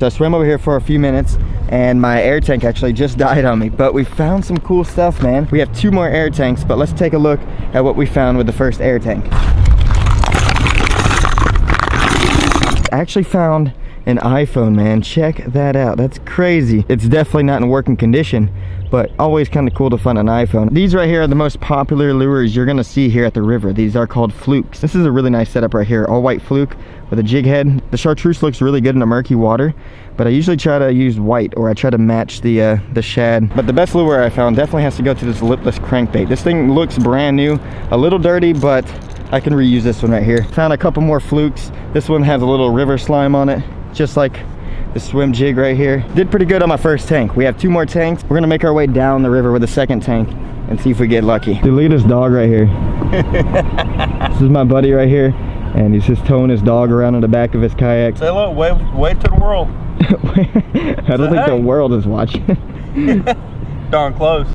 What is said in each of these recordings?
So I swam over here for a few minutes and my air tank actually just died on me, but we found some cool stuff, man. We have 2 more air tanks, but let's take a look at what we found with the first air tank. I actually found an iPhone, man. Check that out. That's crazy. It's definitely not in working condition, but always kind of cool to find an iPhone. These right here are the most popular lures you're gonna see here at the river. These are called flukes. This is a really nice setup right here. All white fluke with a jig head. The chartreuse looks really good in the murky water, but I usually try to use white, or I try to match the shad. But the best lure I found definitely has to go to this lipless crankbait. This thing looks brand new, a little dirty, but I can reuse this one right here. Found a couple more flukes. This one has a little river slime on it, just like the swim jig right here. Did pretty good on my first tank. We have 2 more tanks. We're gonna make our way down the river with the second tank and see if we get lucky. Dude, look at this dog right here. This is my buddy right here, and he's just towing his dog around in the back of his kayak. Say hello, wave to the world. I don't think the world is watching. Darn close.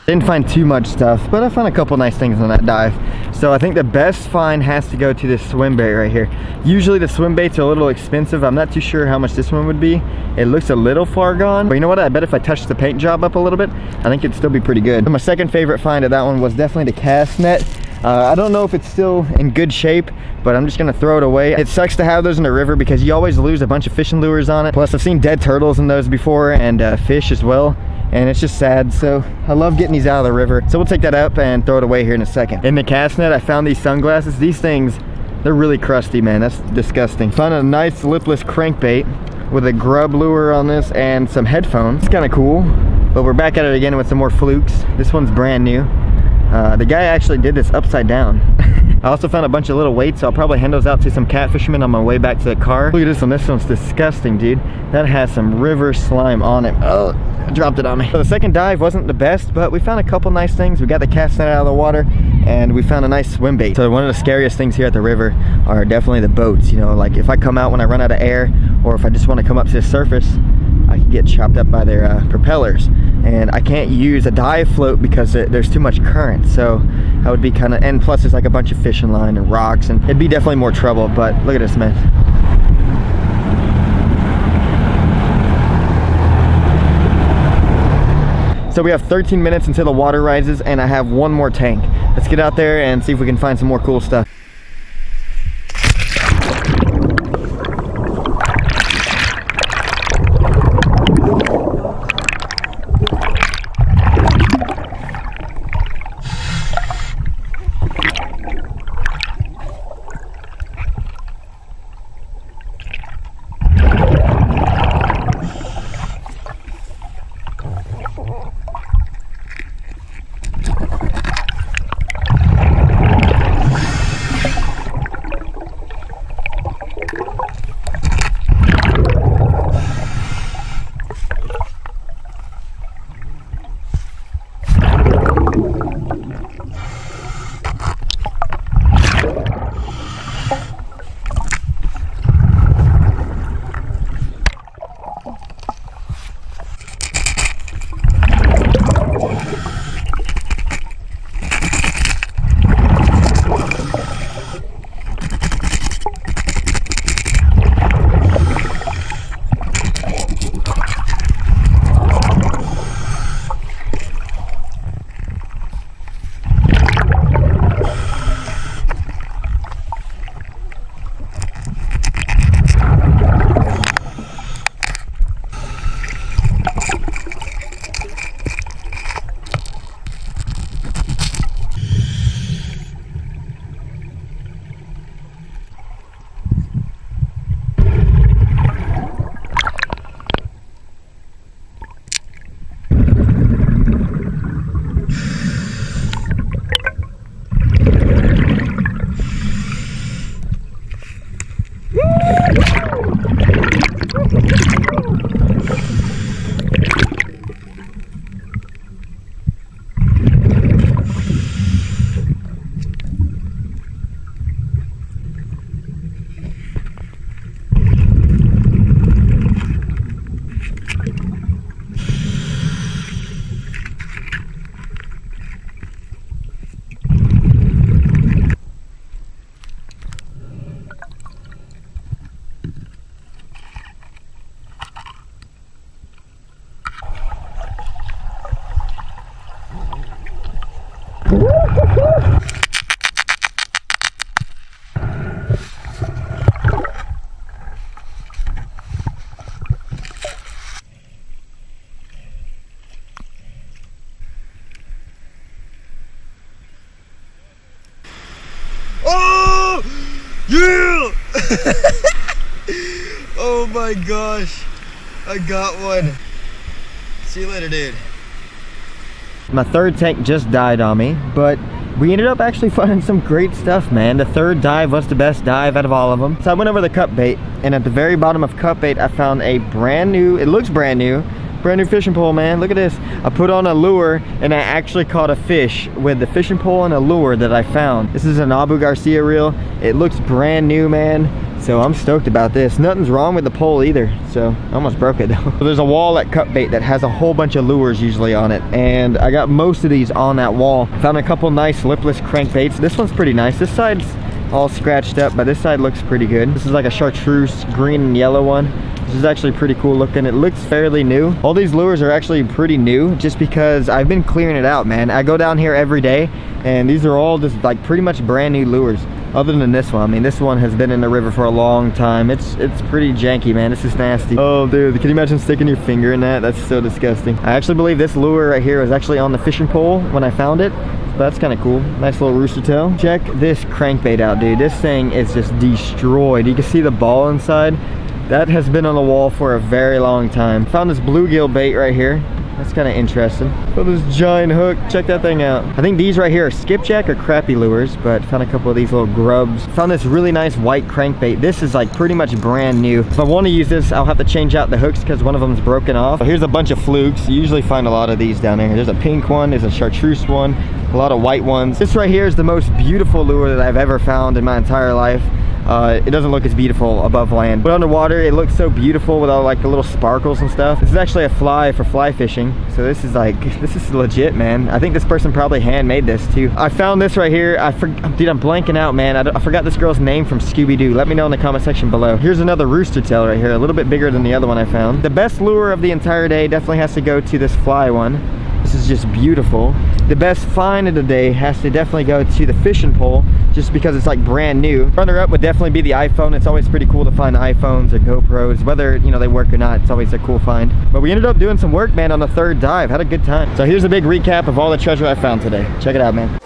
Didn't find too much stuff, but I found a couple nice things on that dive. So I think the best find has to go to this swim bait right here. Usually the swim baits are a little expensive. I'm not too sure how much this one would be. It looks a little far gone, but you know what? I bet if I touched the paint job up a little bit, I think it'd still be pretty good. My second favorite find of that one was definitely the cast net. I don't know if it's still in good shape, but I'm just gonna throw it away. It sucks to have those in the river because you always lose a bunch of fishing lures on it. Plus I've seen dead turtles in those before, and fish as well. And it's just sad. So I love getting these out of the river. So we'll take that up and throw it away here in a second. In the cast net, I found these sunglasses. These things, they're really crusty, man. That's disgusting. Found a nice lipless crankbait with a grub lure on this and some headphones. It's kind of cool. But we're back at it again with some more flukes. This one's brand new. The guy actually did this upside down. I also found a bunch of little weights, so I'll probably hand those out to some catfishermen on my way back to the car. Look at this one. This one's disgusting, dude. That has some river slime on it. Oh, I dropped it on me. So the second dive wasn't the best, but we found a couple nice things. We got the cast net out of the water, and we found a nice swim bait. So one of the scariest things here at the river are definitely the boats. You know, like if I come out when I run out of air, or if I just want to come up to the surface, I can get chopped up by their propellers. And I can't use a dive float because there's too much current. So I would be kind of, and plus there's like a bunch of fishing line and rocks, and it'd be definitely more trouble. But look at this, man. So we have 13 minutes until the water rises, and I have one more tank. Let's get out there and see if we can find some more cool stuff. Oh! Yeah! Oh my gosh. I got one. See you later, dude. My third tank just died on me, but we ended up actually finding some great stuff, man. The third dive was the best dive out of all of them. So I went over the cut bait, and at the very bottom of cut bait, I found a brand new, it looks brand new fishing pole, man. Look at this. I put on a lure, and I actually caught a fish with the fishing pole and a lure that I found. This is an Abu Garcia reel. It looks brand new, man. So I'm stoked about this. Nothing's wrong with the pole either. So I almost broke it though. So there's a wall at cut bait that has a whole bunch of lures usually on it. And I got most of these on that wall. Found a couple nice lipless crankbaits. This one's pretty nice. This side's all scratched up, but this side looks pretty good. This is like a chartreuse green and yellow one. This is actually pretty cool looking. It looks fairly new. All these lures are actually pretty new just because I've been clearing it out, man. I go down here every day, and these are all just like pretty much brand new lures. Other than this one, I mean, this one has been in the river for a long time. It's pretty janky, man. This is nasty. Oh, dude, can you imagine sticking your finger in that? That's so disgusting. I actually believe this lure right here was actually on the fishing pole when I found it. So that's kind of cool. Nice little rooster tail. Check this crankbait out, dude. This thing is just destroyed. You can see the ball inside. That has been on the wall for a very long time. Found this bluegill bait right here. That's kind of interesting. Oh, this giant hook. Check that thing out. I think these right here are skipjack or crappie lures, but found a couple of these little grubs. Found this really nice white crankbait. This is like pretty much brand new. If I want to use this, I'll have to change out the hooks because one of them's broken off. So here's a bunch of flukes. You usually find a lot of these down there. There's a pink one, there's a chartreuse one, a lot of white ones. This right here is the most beautiful lure that I've ever found in my entire life. It doesn't look as beautiful above land, but underwater it looks so beautiful with all like the little sparkles and stuff. This is actually a fly for fly fishing, so this is like, this is legit, man. I think this person probably handmade this too. I found this right here. Dude, I'm blanking out, man. I forgot this girl's name from Scooby-Doo. Let me know in the comment section below. Here's another rooster tail right here, a little bit bigger than the other one I found. The best lure of the entire day definitely has to go to this fly one. This is just beautiful. The best find of the day has to definitely go to the fishing pole, just because it's like brand new. Runner up would definitely be the iPhone. It's always pretty cool to find iPhones or GoPros, whether, you know, they work or not. It's always a cool find. But we ended up doing some work, man, on the third dive. Had a good time. So here's a big recap of all the treasure I found today. Check it out, man.